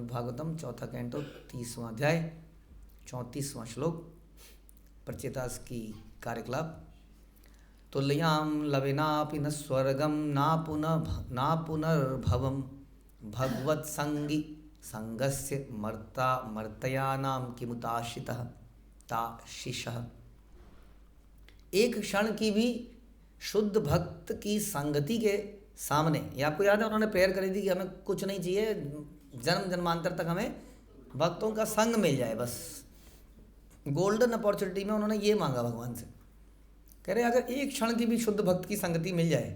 भागवतम चौथा कैंटो 30वां अध्याय 34वां श्लोक प्रचेतास की कार्यकलाप। तुल्यं लविनापि न स्वर्गं ना पुनर्भवं भगवत्संगी संगस्य मर्त्यानां किमुताशितः ताशिषः। एक क्षण की भी शुद्ध भक्त की संगति के सामने, ये आपको याद है उन्होंने प्रेयर करी थी कि हमें कुछ नहीं चाहिए, जन्म जन्मांतर तक हमें भक्तों का संग मिल जाए, बस गोल्डन अपॉर्चुनिटी में उन्होंने ये मांगा भगवान से। कह रहे अगर एक क्षण की भी शुद्ध भक्त की संगति मिल जाए,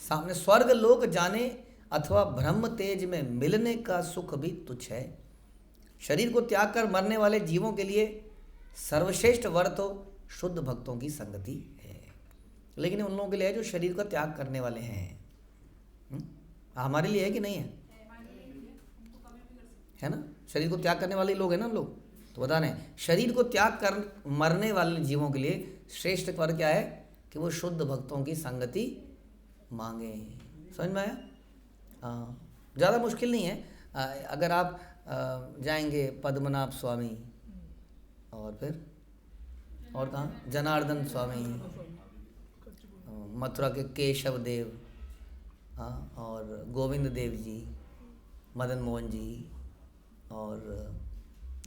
सामने स्वर्ग लोक जाने अथवा ब्रह्म तेज में मिलने का सुख भी तुच्छ है। शरीर को त्याग कर मरने वाले जीवों के लिए सर्वश्रेष्ठ वर तो शुद्ध भक्तों की संगति है। लेकिन उन लोगों के लिए है जो शरीर का त्याग करने वाले हैं। हमारे लिए है कि नहीं है ना? शरीर को त्याग करने वाले लोग हैं ना लोग, तो बता रहे हैं शरीर को त्याग कर मरने वाले जीवों के लिए श्रेष्ठ वर क्या है कि वो शुद्ध भक्तों की संगति मांगे। समझ में आया? हाँ, ज़्यादा मुश्किल नहीं है। अगर आप जाएंगे पद्मनाभ स्वामी और फिर और कहाँ जनार्दन स्वामी, मथुरा के केशव देव, हाँ, और गोविंद देव जी, मदन मोहन जी, और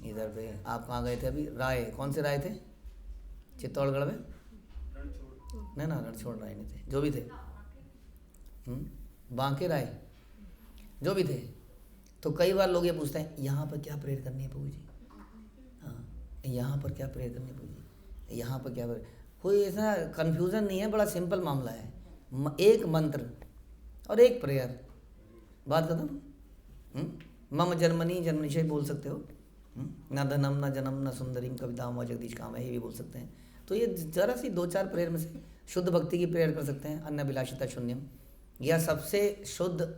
इधर पे आप कहाँ गए थे अभी? राय, कौन से राय थे चित्तौड़गढ़ में? नहीं ना, रणछोड़ राय नहीं थे, जो भी थे, बांके राय, जो भी थे। तो कई बार लोग ये पूछते हैं यहाँ पर क्या प्रेयर करनी है प्रभु जी? हाँ, यहाँ पर क्या प्रेयर करनी है प्रभु जी? यहाँ पर क्या प्रेयर? कोई ऐसा कन्फ्यूज़न नहीं है, बड़ा सिंपल मामला है। एक मंत्र और एक प्रेयर, बात खत्म। मम जन्मनी जन्मनिशय बोल सकते हो, ना धनम ना जन्म ना सुंदरीम कविता व जगदीश काम है, ये भी बोल सकते हैं। तो ये जरा सी 2-4 प्रेयर में से शुद्ध भक्ति की प्रेयर कर सकते हैं। अन्य विलासिता शून्यम, यह सबसे शुद्ध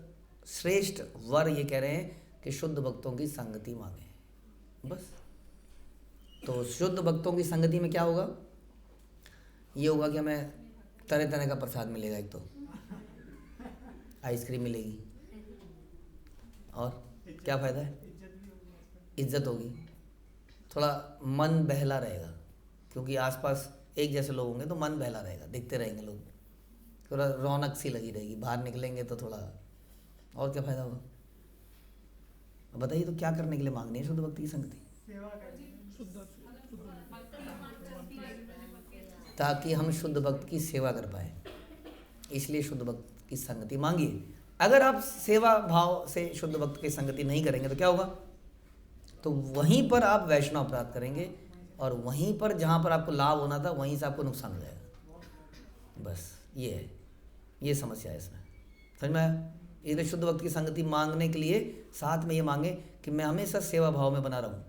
श्रेष्ठ वर ये कह रहे हैं कि शुद्ध भक्तों की संगति मांगे, बस। तो शुद्ध भक्तों की संगति में क्या होगा? ये होगा कि हमें तरह तरह का प्रसाद मिलेगा। एक तो आइसक्रीम मिलेगी, और क्या फ़ायदा है? इज्जत होगी, थोड़ा मन बहला रहेगा, क्योंकि आसपास एक जैसे लोग होंगे तो मन बहला रहेगा, दिखते रहेंगे लोग, थोड़ा रौनक सी लगी रहेगी। बाहर निकलेंगे तो थोड़ा, और क्या फ़ायदा होगा? बताइए, तो क्या करने के लिए मांगनी है शुद्ध भक्ति की संगति? ताकि हम शुद्ध भक्त की सेवा कर पाए, इसलिए शुद्ध भक्त की संगति मांगिए। अगर आप सेवा भाव से शुद्ध भक्त की संगति नहीं करेंगे तो क्या होगा? तो वहीं पर आप वैष्णव अपराध करेंगे, और वहीं पर जहाँ पर आपको लाभ होना था वहीं से आपको नुकसान हो जाएगा। बस ये है, ये समस्या है इसमें। समझ में आया? इसलिए शुद्ध भक्त की संगति मांगने के लिए साथ में ये मांगे कि मैं हमेशा सेवा भाव में बना रहूँ।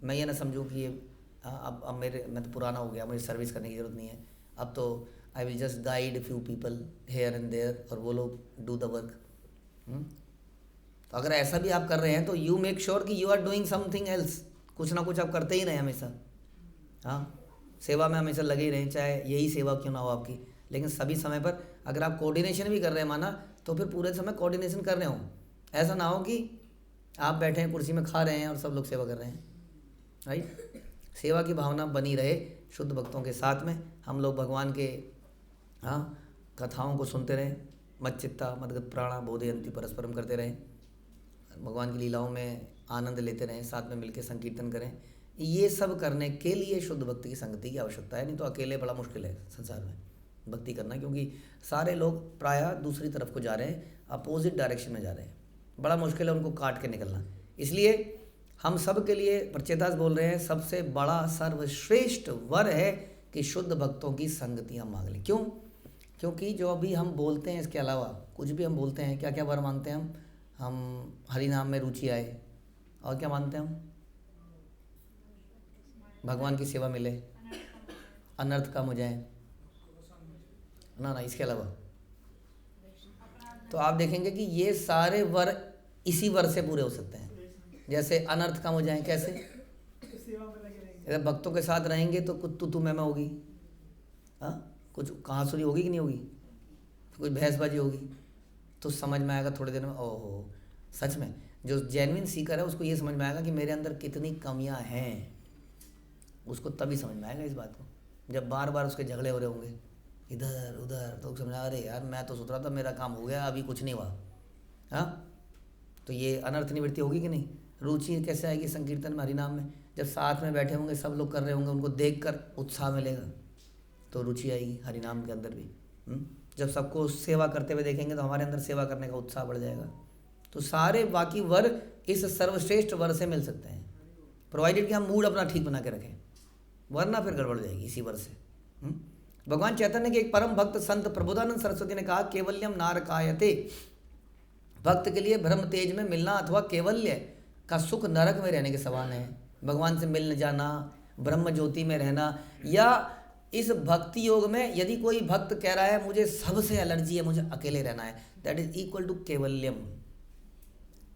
मैं ये ना समझूँ कि ये अब मैं तो पुराना हो गया, मुझे सर्विस करने की ज़रूरत नहीं है, अब तो I will just guide few people here and there, और वो लोग डू द वर्क। तो अगर ऐसा भी आप कर रहे हैं तो यू मेक श्योर कि you are doing something else, कुछ ना कुछ आप करते ही रहें हमेशा। हाँ, सेवा में हमेशा लगे ही रहें, चाहे यही सेवा क्यों ना हो आपकी, लेकिन सभी समय पर अगर आप कोऑर्डिनेशन भी कर रहे हैं माना, तो फिर पूरे समय कोऑर्डिनेशन कर रहे हो। ऐसा ना हो कि आप बैठे हैं कुर्सी में खा रहे हैं और सब लोग सेवा कर रहे हैं, राइट? सेवा की भावना बनी रहे शुद्ध भक्तों के साथ में। हम लोग भगवान के कथाओं को सुनते रहें, मच्चित्ता मदगत प्राणा बोधयंती परस्परम करते रहें, भगवान की लीलाओं में आनंद लेते रहें, साथ में मिलकर संकीर्तन करें। ये सब करने के लिए शुद्ध भक्ति की संगति की आवश्यकता है। नहीं तो अकेले बड़ा मुश्किल है संसार में भक्ति करना, क्योंकि सारे लोग प्रायः दूसरी तरफ को जा रहे हैं, अपोजिट डायरेक्शन में जा रहे हैं। बड़ा मुश्किल है उनको काट के निकलना। इसलिए हम सब के लिए प्रचेतास बोल रहे हैं, सबसे बड़ा सर्वश्रेष्ठ वर है कि शुद्ध भक्तों की संगति हम मांग लें। क्यों? क्योंकि जो अभी हम बोलते हैं, इसके अलावा कुछ भी हम बोलते हैं, क्या क्या वर मांगते हैं हम हरि नाम में रुचि आए, और क्या मानते हैं हम? भगवान की सेवा मिले, अनर्थ कम हो जाए, ना इसके अलावा। तो आप देखेंगे कि ये सारे वर इसी वर से पूरे हो सकते हैं। जैसे अनर्थ कम हो जाए, कैसे? अगर भक्तों के साथ रहेंगे तो कुछ तू मैं होगी, हाँ, कुछ कहासुनी होगी कि नहीं होगी, कुछ बहसबाजी होगी, तो समझ में आएगा थोड़ी देर में, ओहो सच में जो जेन्युइन सीकर है उसको ये समझ में आएगा कि मेरे अंदर कितनी कमियां हैं, उसको तभी समझ में आएगा इस बात को। जब बार बार उसके झगड़े हो रहे होंगे इधर उधर, तो समझा अरे यार मैं तो सोच रहा था मेरा काम हो गया, अभी कुछ नहीं हुआ। हाँ, तो ये अनर्थ निवृत्ति होगी कि नहीं? रुचि कैसे आएगी संकीर्तन में, हरिनाम में? जब साथ में बैठे होंगे, सब लोग कर रहे होंगे, उनको देखकर उत्साह मिलेगा तो रुचि आएगी हरिनाम के अंदर भी। जब सबको सेवा करते हुए देखेंगे तो हमारे अंदर सेवा करने का उत्साह बढ़ जाएगा। तो सारे बाकी वर इस सर्वश्रेष्ठ वर से मिल सकते हैं, प्रोवाइडेड कि हम मूड अपना ठीक बना के रखें, वरना फिर गड़बड़ जाएगी इसी वर से। भगवान चैतन्य के एक परम भक्त संत प्रबोधानंद सरस्वती ने कहा, केवल्यम नारकायते, भक्त के लिए ब्रह्म तेज में मिलना अथवा केवल्य का सुख नरक में रहने के समान है। भगवान से मिलने जाना, ब्रह्म ज्योति में रहना, या इस भक्ति योग में यदि कोई भक्त कह रहा है मुझे सबसे एलर्जी है, मुझे अकेले रहना है, that is equal to केवल्यम।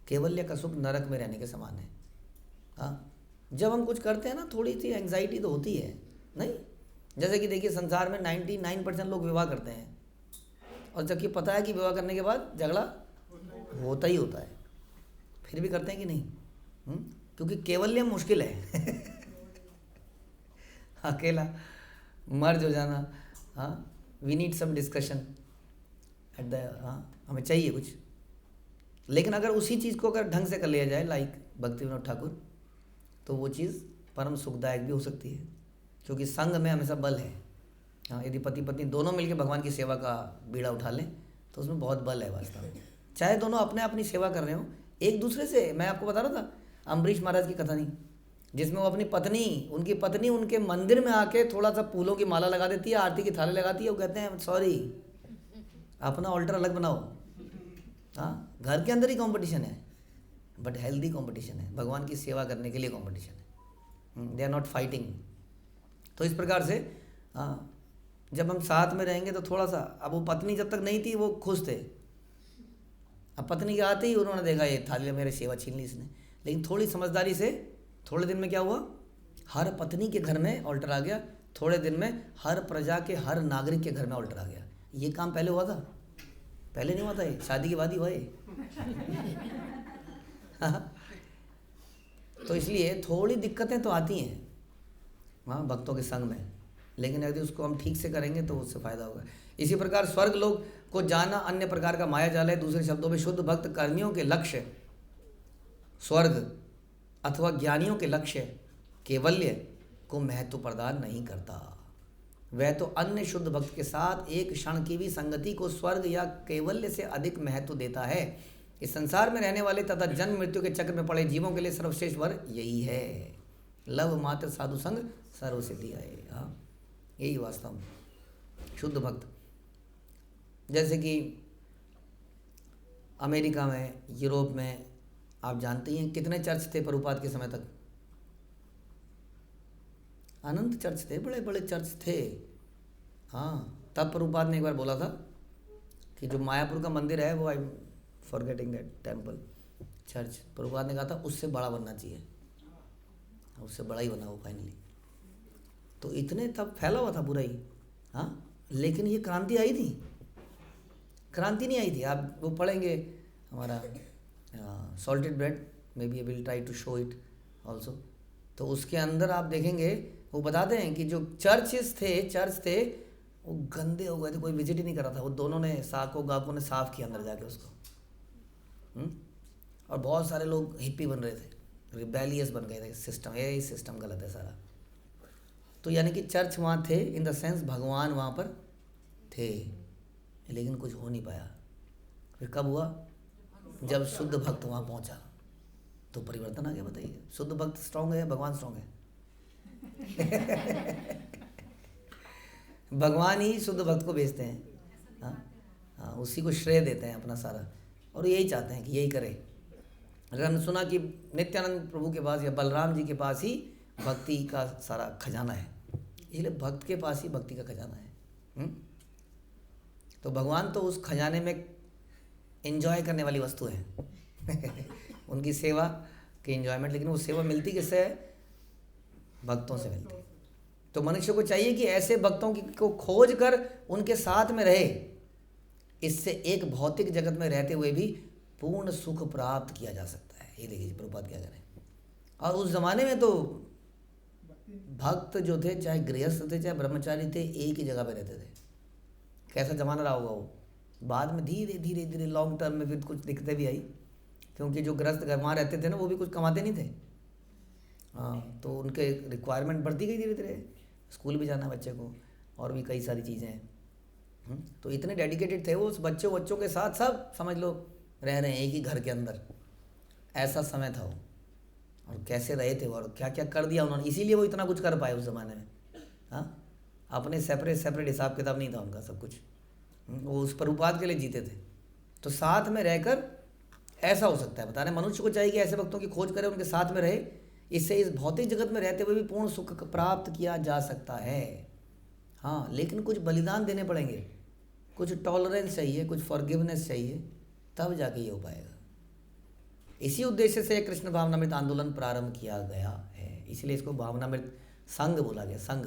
Kewalya का सुख नरक में रहने के समान है। हाँ, जब हम कुछ करते हैं ना, थोड़ी सी एंग्जाइटी तो होती है, नहीं? जैसे कि देखिए संसार में 99% लोग विवाह करते हैं, और जबकि पता है कि विवाह करने के बाद झगड़ा होता ही होता है, फिर भी करते हैं कि नहीं? क्योंकि केवल्य मुश्किल है अकेला मर्ज हो जाना। हाँ, we need some discussion at the, हाँ हमें चाहिए कुछ। लेकिन अगर उसी चीज़ को अगर ढंग से कर लिया जाए, लाइक भक्ति विनोद ठाकुर, तो वो चीज़ परम सुखदायक भी हो सकती है, क्योंकि संग में हमेशा बल है। हाँ, यदि पति पत्नी दोनों मिलकर भगवान की सेवा का बीड़ा उठा लें तो उसमें बहुत बल है वास्तव में। चाहे दोनों अपने अपनी सेवा कर रहे हो एक दूसरे से। मैं आपको बता रहा था अम्बरीश महाराज की कथा नहीं, जिसमें वो अपनी पत्नी, उनकी पत्नी उनके मंदिर में आके थोड़ा सा फूलों की माला लगा देती है, आरती की थाली लगाती है, वो कहते हैं सॉरी अपना ऑल्टर अलग बनाओ। हाँ, घर के अंदर ही कंपटीशन है, बट हेल्दी कंपटीशन है, भगवान की सेवा करने के लिए कंपटीशन है, दे आर नॉट फाइटिंग। तो इस प्रकार से हाँ, जब हम साथ में रहेंगे तो थोड़ा सा, अब वो पत्नी जब तक नहीं थी वो खुश थे, अब पत्नी के आते ही उन्होंने देखा ये थाली मेरे सेवा छीन ली इसने। लेकिन थोड़ी समझदारी से थोड़े दिन में क्या हुआ, हर पत्नी के घर में ऑल्टर आ गया, थोड़े दिन में हर प्रजा के, हर नागरिक के घर में ऑल्टर आ गया। ये काम पहले हुआ था? पहले नहीं हुआ था, ये शादी के बाद ही हुआ ये तो इसलिए थोड़ी दिक्कतें तो आती हैं हाँ भक्तों के संग में, लेकिन यदि उसको हम ठीक से करेंगे तो उससे फायदा होगा। इसी प्रकार स्वर्ग लोक को जाना अन्य प्रकार का माया जाल है। दूसरे शब्दों में शुद्ध भक्त कर्मियों के लक्ष्य स्वर्ग अथवा ज्ञानियों के लक्ष्य केवल्य को महत्व प्रदान नहीं करता। वह तो अन्य शुद्ध भक्त के साथ एक क्षण की भी संगति को स्वर्ग या केवल्य से अधिक महत्व देता है। इस संसार में रहने वाले तथा जन्म मृत्यु के चक्र में पड़े जीवों के लिए सर्वश्रेष्ठ वर यही है, लव मात्र साधु संग सर्व सिद्धि आए। हाँ, यही वास्तव में शुद्ध भक्त। जैसे कि अमेरिका में, यूरोप में आप जानते ही हैं कितने चर्च थे प्रभुपाद के समय तक, अनंत चर्च थे, बड़े बड़े चर्च थे। हाँ, तब प्रभुपाद ने एक बार बोला था कि जो मायापुर का मंदिर है वो, I am forgetting that temple church, Prabhupada ने कहा था उससे बड़ा बनना चाहिए, उससे बड़ा ही बना वो फाइनली। तो इतने तब फैला हुआ था पूरा ही। हाँ, लेकिन ये क्रांति आई थी, क्रांति नहीं आई थी। आप वो पढ़ेंगे हमारा salted bread, maybe I will try to show it also. तो उसके अंदर आप देखेंगे वो बताते हैं कि जो चर्च थे वो गंदे हो गए थे, कोई विजिट ही नहीं कर रहा था। वो दोनों ने, साको गाको ने साफ किया अंदर जाके उसको। और बहुत सारे लोग हिप्पी बन रहे थे, रिबेलियस बन गए थे। सिस्टम, ये सिस्टम गलत है सारा। तो यानी कि चर्च वहाँ थे इन द सेंस भगवान वहाँ पर थे, लेकिन कुछ हो नहीं पाया। फिर कब हुआ? जब शुद्ध भक्त वहाँ पहुँचा तो परिवर्तन आ गया। बताइए, शुद्ध भक्त स्ट्रांग है, भगवान स्ट्रांग है? भगवान ही शुद्ध भक्त को भेजते हैं। हाँ, उसी को श्रेय देते हैं अपना सारा, और यही चाहते हैं कि यही करे। अगर हमने सुना कि नित्यानंद प्रभु के पास या बलराम जी के पास ही भक्ति का सारा खजाना है, इसलिए भक्त के पास ही भक्ति का खजाना है। तो भगवान तो उस खजाने में एंजॉय करने वाली वस्तु है उनकी सेवा की एंजॉयमेंट। लेकिन वो सेवा मिलती किससे है? भक्तों से मिलती। तो मनुष्य को चाहिए कि ऐसे भक्तों को खोज कर उनके साथ में रहे। इससे एक भौतिक जगत में रहते हुए भी पूर्ण सुख प्राप्त किया जा सकता है। ये देखिए प्रभुपाद क्या करें। और उस जमाने में तो भक्त जो थे, चाहे गृहस्थ थे चाहे ब्रह्मचारी थे, एक ही जगह पे रहते थे। कैसा जमाना रहा होगा वो। बाद में धीरे धीरे धीरे लॉन्ग टर्म में फिर कुछ दिक्कतें भी आई, क्योंकि जो गृहस्थ वहाँ रहते थे ना वो भी कुछ कमाते नहीं थे। हाँ, तो उनके रिक्वायरमेंट बढ़ती गई धीरे धीरे, स्कूल भी जाना बच्चे को और भी कई सारी चीज़ें हैं। तो इतने डेडिकेटेड थे वो उस बच्चों के साथ, सब समझ लो रह रहे हैं एक ही घर के अंदर। ऐसा समय था वो, और कैसे रहे थे और क्या क्या कर दिया उन्होंने, इसीलिए वो इतना कुछ कर पाए उस ज़माने में। हाँ, अपने सेपरेट हिसाब किताब नहीं था उनका सब कुछ। वो उस प्रभुपाद के लिए जीते थे। तो साथ में रहकर ऐसा हो सकता है, बता रहे मनुष्य को चाहिए कि ऐसे भक्तों की खोज करे, उनके साथ में रहे। इससे इस भौतिक जगत में रहते हुए भी पूर्ण सुख प्राप्त किया जा सकता है। हाँ, लेकिन कुछ बलिदान देने पड़ेंगे, कुछ टॉलरेंस चाहिए, कुछ फॉरगिवनेस चाहिए, तब जाके ये हो पाएगा। इसी उद्देश्य से कृष्ण भावनामृत आंदोलन प्रारंभ किया गया है। इसलिए इसको भावनामृत संघ बोला गया। संघ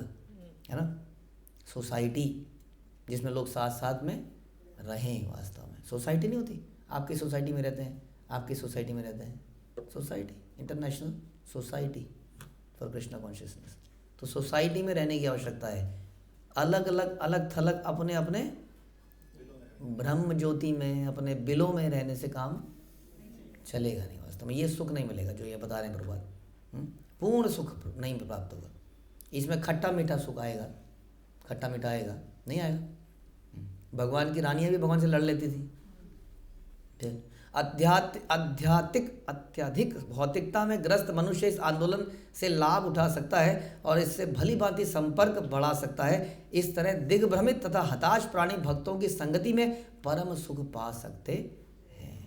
है ना, सोसाइटी जिसमें लोग साथ साथ में रहें। वास्तव में सोसाइटी नहीं होती, आपकी सोसाइटी में रहते हैं, आपकी सोसाइटी में रहते हैं। Society, international society for Krishna consciousness. तो सोसाइटी में रहने की आवश्यकता है। अलग अलग थलग अपने अपने ब्रह्म ज्योति में, अपने बिलों में रहने से काम चलेगा नहीं। वास्तव में ये सुख नहीं मिलेगा जो ये बता रहे हैं प्रभुपाद। पूर्ण सुख नहीं प्राप्त होगा। इसमें खट्टा मीठा सुख आएगा, खट्टा मीठा आएगा नहीं आएगा। भगवान की रानियाँ भी भगवान से लड़ लेती थी। ठीक, अत्यधिक भौतिकता में ग्रस्त मनुष्य इस आंदोलन से लाभ उठा सकता है और इससे भली भांति संपर्क बढ़ा सकता है। इस तरह दिग्भ्रमित तथा हताश प्राणी भक्तों की संगति में परम सुख पा सकते हैं।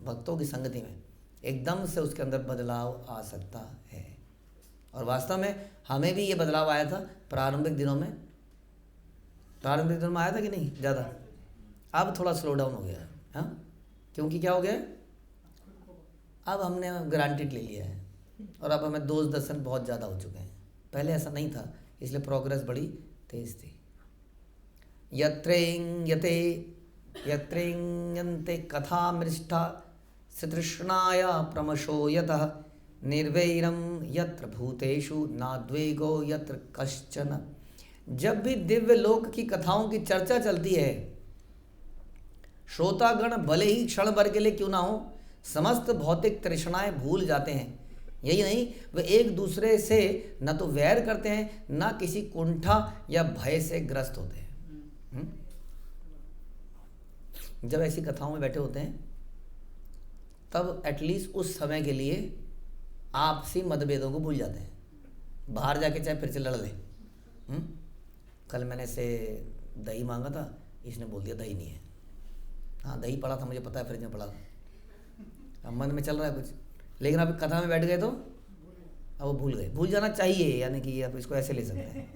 भक्तों की संगति में एकदम से उसके अंदर बदलाव आ सकता है। और वास्तव में हमें भी ये बदलाव आया था प्रारंभिक दिनों में। प्रारंभिक दिनों में आया था कि नहीं ज़्यादा। अब थोड़ा स्लो डाउन हो गया। हाँ, क्योंकि क्या हो गया, अब हमने ग्रांटेड ले लिया है और अब हमें दोष दर्शन बहुत ज़्यादा हो चुके हैं। पहले ऐसा नहीं था, इसलिए प्रोग्रेस बड़ी तेज थी। यत्रेयन्ते कथा मृष्टा सतृष्णाया प्रमशो यतः निर्वैरम यत्र भूतेषु नाद्वेगो यत्र कश्चन। जब भी दिव्य लोक की कथाओं की चर्चा चलती है, श्रोतागण भले ही क्षण भर के लिए क्यों ना हो समस्त भौतिक तृष्णाएं भूल जाते हैं। यही नहीं, वे एक दूसरे से न तो वैर करते हैं, न किसी कुंठा या भय से ग्रस्त होते हैं। जब ऐसी कथाओं में बैठे होते हैं तब एटलीस्ट उस समय के लिए आपसी मतभेदों को भूल जाते हैं। बाहर जाके चाहे फिर से लड़ लें। कल मैंने से दही मांगा था, इसने बोल दिया दही नहीं है। हाँ, दही पड़ा था, मुझे पता है फ्रिज में पड़ा था, अब मन में चल रहा है कुछ, लेकिन आप कथा में बैठ गए तो अब वो भूल गए। भूल जाना चाहिए, यानी कि आप इसको ऐसे ले सकते हैं।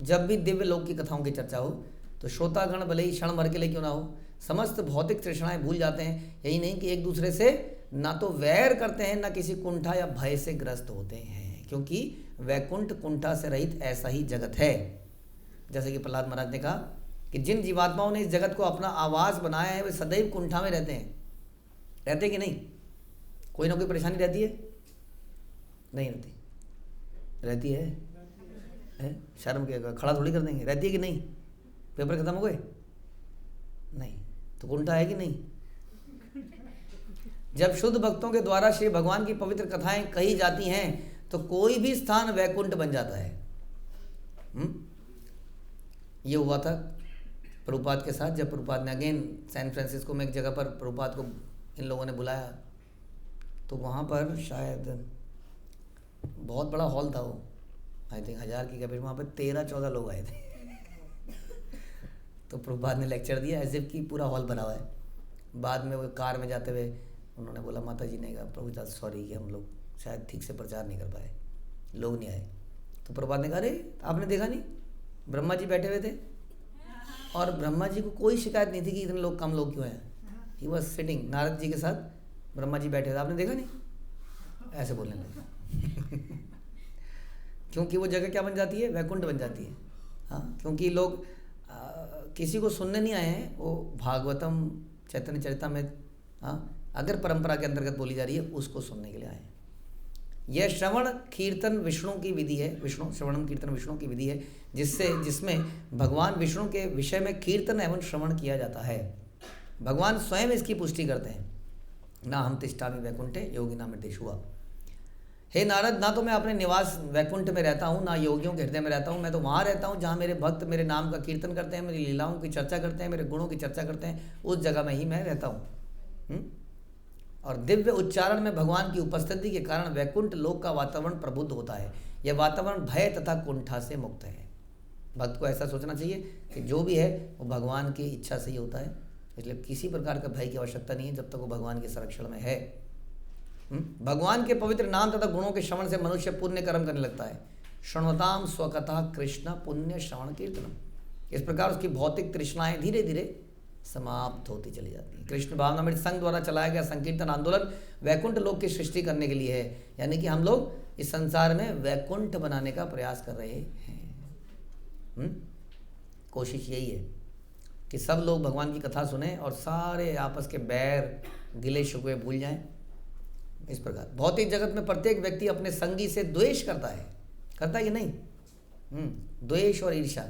जब भी दिव्य लोक की कथाओं की चर्चा हो तो श्रोतागण भले ही क्षण भर के लिए क्यों ना हो समस्त भौतिक तृष्णाएं भूल जाते हैं। यही नहीं कि एक दूसरे से ना तो वैर करते हैं, ना किसी कुंठा या भय से ग्रस्त होते हैं, क्योंकि वैकुंठ कुंठा से रहित ऐसा ही जगत है। जैसे कि प्रहलाद महाराज ने कहा कि जिन जीवात्माओं ने इस जगत को अपना आवास बनाया है वे सदैव कुंठा में रहते हैं। रहते कि नहीं? कोई ना कोई परेशानी रहती है? नहीं रहती? रहती है? शर्म के खड़ा थोड़ी कर देंगे। रहती है कि नहीं? पेपर खत्म हो गए? नहीं तो कुंठा है कि नहीं? जब शुद्ध भक्तों के द्वारा श्री भगवान की पवित्र कथाएं कही जाती हैं तो कोई भी स्थान वैकुंठ बन जाता है। ये हुआ था प्रभुपाद के साथ, जब प्रभुपाद ने अगेन सैन फ्रांसिस्को में एक जगह पर प्रभुपाद को इन लोगों ने बुलाया, तो वहाँ पर शायद बहुत बड़ा हॉल था वो, आई थिंक 1000 की कैपेसिटी, वहाँ पर 13-14 लोग आए थे। तो प्रभुपाद ने लेक्चर दिया एज इफ कि पूरा हॉल भरा हुआ है। बाद में वो कार में जाते हुए उन्होंने बोला, माता जी ने कहा प्रभुपाद सॉरी कि हम लोग शायद ठीक से प्रचार नहीं कर पाए, लोग नहीं आए। तो प्रभुपाद ने कहा, अरे आपने देखा नहीं ब्रह्मा जी बैठे हुए थे और ब्रह्मा जी को कोई शिकायत नहीं थी कि इतने लोग कम लोग क्यों हैं। He was sitting, Narad ji के साथ ब्रह्मा जी बैठे थे, आपने देखा नहीं? ऐसे बोलने लगे। क्योंकि वो जगह क्या बन जाती है? वैकुंठ बन जाती है। हाँ, क्योंकि लोग किसी को सुनने नहीं आए हैं, वो भागवतम चैतन्य चरितामृत, हाँ, अगर परंपरा के अंतर्गत बोली जा रही है उसको सुनने के लिए आए। यह श्रवण कीर्तन विष्णु की विधि है, विष्णु श्रवणम कीर्तन विष्णु की विधि है, जिसमें भगवान विष्णु के विषय में कीर्तन एवं श्रवण किया जाता है। भगवान स्वयं इसकी पुष्टि करते हैं, ना हम तिष्ठामि वैकुंठे योगिना मृतेषुआ। हे नारद, ना तो मैं अपने निवास वैकुंठ में रहता हूँ, ना योगियों के हृदय में रहता हूँ, मैं तो वहाँ रहता हूँ जहाँ मेरे भक्त मेरे नाम का कीर्तन करते हैं, मेरी लीलाओं की चर्चा करते हैं, मेरे गुणों की चर्चा करते हैं, उस जगह में ही मैं रहता हूँ। और दिव्य उच्चारण में भगवान की उपस्थिति के कारण वैकुंठ लोक का वातावरण प्रबुद्ध होता है। यह वातावरण भय तथा कुंठा से मुक्त है। भक्त को ऐसा सोचना चाहिए कि जो भी है वो भगवान की इच्छा से ही होता है, इसलिए किसी प्रकार का भय की आवश्यकता नहीं है जब तक वो भगवान के संरक्षण में है। भगवान के पवित्र नाम तथा गुणों के श्रवण से मनुष्य पुण्य कर्म करने लगता है। श्रृणवताम स्वकथा कृष्ण पुण्य श्रवण कीर्तनम। इस प्रकार उसकी भौतिक तृष्णाएं धीरे धीरे समाप्त होती चली जाती है। कृष्ण भावनामृत संघ द्वारा चलाया गया संकीर्तन आंदोलन वैकुंठ लोक की सृष्टि करने के लिए है, यानी कि हम लोग इस संसार में वैकुंठ बनाने का प्रयास कर रहे हैं। कोशिश यही है कि सब लोग भगवान की कथा सुने और सारे आपस के बैर गिले शिकवे भूल जाएं। इस प्रकार भौतिक जगत में प्रत्येक व्यक्ति अपने संगी से द्वेष करता है कि नहीं? द्वेष और ईर्ष्या,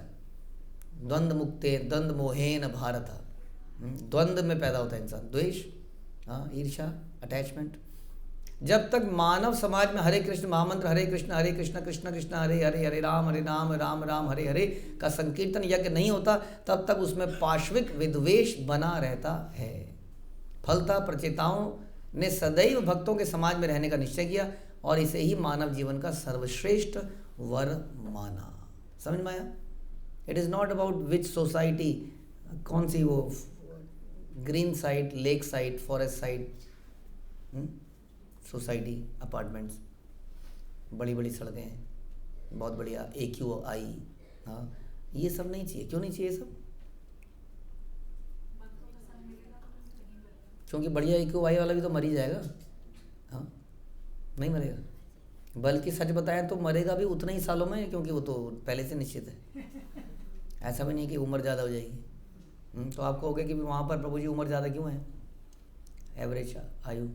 द्वंद्व मुक्ते द्वंद्व मोहेन भारत। द्वंद्व में पैदा होता है इंसान, द्वेष, ईर्ष्या, अटैचमेंट। जब तक मानव समाज में हरे कृष्ण महामंत्र हरे कृष्ण कृष्ण कृष्ण हरे हरे, हरे राम राम राम हरे हरे का संकीर्तन यज्ञ नहीं होता, तब तक उसमें पाश्विक विद्वेष बना रहता है। फलतः प्रचेताओं ने सदैव भक्तों के समाज में रहने का निश्चय किया और इसे ही मानव जीवन का सर्वश्रेष्ठ वर माना। समझ में आया? It is not about which society, कौन सी वो green side, lake side, forest side, society, apartments, बड़ी बड़ी सड़कें, बहुत बढ़िया AQI, हाँ, ये सब नहीं चाहिए। क्यों नहीं चाहिए ये सब? क्योंकि बढ़िया AQI वाला भी तो मर ही जाएगा। हाँ, नहीं मरेगा, बल्कि सच बताएं तो मरेगा भी उतना ही सालों में, क्योंकि वो तो पहले से निश्चित है। ऐसा भी नहीं कि उम्र ज़्यादा हो जाएगी। तो आप कहोगे कि वहाँ पर प्रभु जी उम्र ज़्यादा क्यों है, एवरेज आयु,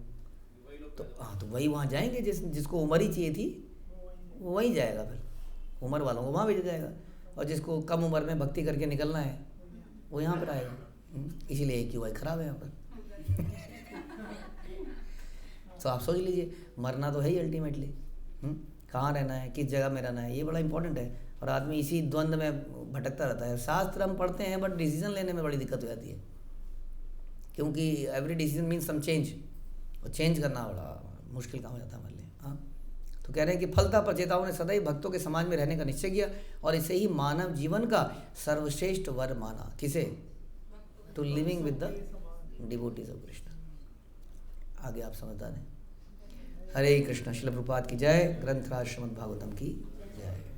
तो हाँ, तो वही वहाँ जाएंगे जिसको उम्र ही चाहिए थी वो वहीं जाएगा, फिर उम्र वालों को वहाँ भेजा जाएगा, और जिसको कम उम्र में भक्ति करके निकलना है वो यहाँ पर आएगा। इसीलिए AQI खराब है यहाँ पर। तो आप सोच लीजिए, मरना तो है ही अल्टीमेटली। कहाँ रहना है, किस जगह में रहना है, ये बड़ा इंपॉर्टेंट है। और आदमी इसी द्वंद्व में भटकता रहता है। शास्त्र हम पढ़ते हैं बट डिसीजन लेने में बड़ी दिक्कत हो जाती है, क्योंकि every decision means some change, और चेंज करना बड़ा मुश्किल काम हो जाता है हमारे लिए। हाँ, तो कह रहे हैं कि फलतः प्रचेताओं ने सदैव भक्तों के समाज में रहने का निश्चय किया और इसे ही मानव जीवन का सर्वश्रेष्ठ वर माना। किसे? To living with the devotees of Krishna. आगे आप समझदार हैं। हरे कृष्ण। श्रील प्रभुपाद की जय। ग्रंथराज श्रीमद् भागवतम की जय।